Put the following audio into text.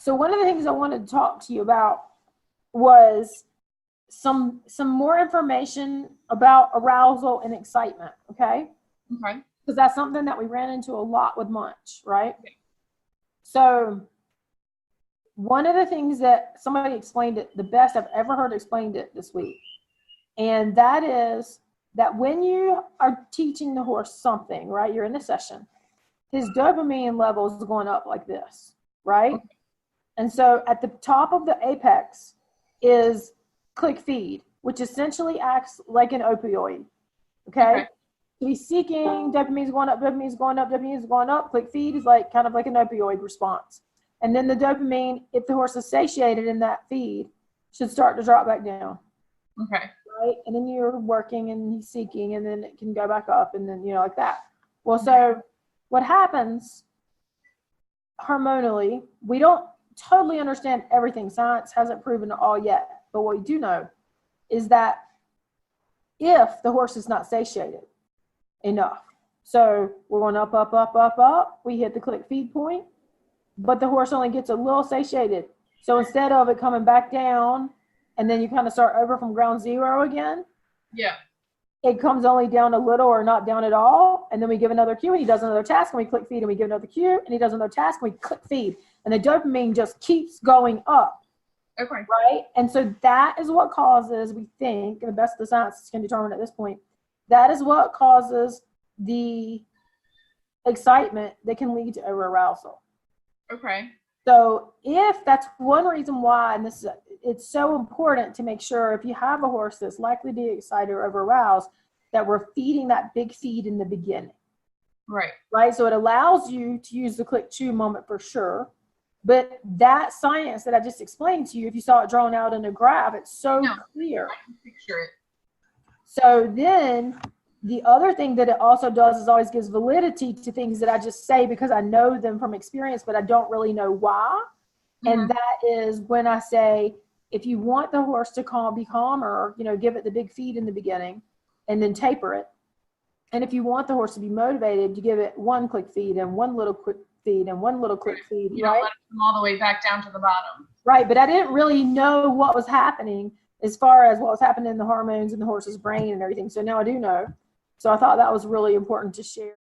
So one of the things I wanted to talk to you about was some more information about arousal and excitement, okay? Okay. Because that's something that we ran into a lot with Munch, right? Okay. So one of the things that somebody explained it the best I've ever heard explained it this week, and that is that when you are teaching the horse something, right, you're in a session, his dopamine levels is going up like this, right? Okay. And so at the top of the apex is click feed, which essentially acts like an opioid, okay? So he's seeking, dopamine's going up, dopamine's going up, dopamine's going up. Click feed is like kind of like an opioid response. And then the dopamine, if the horse is satiated in that feed, should start to drop back down. Okay. Right? And then you're working and he's seeking, and then it can go back up, and then, you know, like that. Well, so what happens hormonally, we don't totally understand everything. Science hasn't proven it all yet. But what we do know is that if the horse is not satiated enough, so we're going up, up, up, up, up, we hit the click feed point, but the horse only gets a little satiated. So instead of it coming back down and then you kind of start over from ground zero again, yeah, it comes only down a little or not down at all. And then we give another cue and he does another task, and we click feed, and we give another cue and he does another task and we click feed. And the dopamine just keeps going up. Okay. Right? And so that is what causes, we think, and the best the science can determine at this point, that is what causes the excitement that can lead to over-arousal. Okay. So if that's one reason why, and this is, it's so important to make sure if you have a horse that's likely to be excited or over-aroused, that we're feeding that big feed in the beginning. Right. Right? So it allows you to use the click chew moment for sure. But that science that I just explained to you, if you saw it drawn out in a graph, it's so clear. I can picture it. So then the other thing that it also does is always gives validity to things that I just say because I know them from experience, but I don't really know why. Mm-hmm. And that is when I say, if you want the horse to be calmer, you know, give it the big feed in the beginning and then taper it. And if you want the horse to be motivated, you give it one click feed and one little quick feed and one little click feed, you right? Don't let it come all the way back down to the bottom. Right, but I didn't really know what was happening as far as what was happening in the hormones in the horse's brain and everything. So now I do know. So I thought that was really important to share.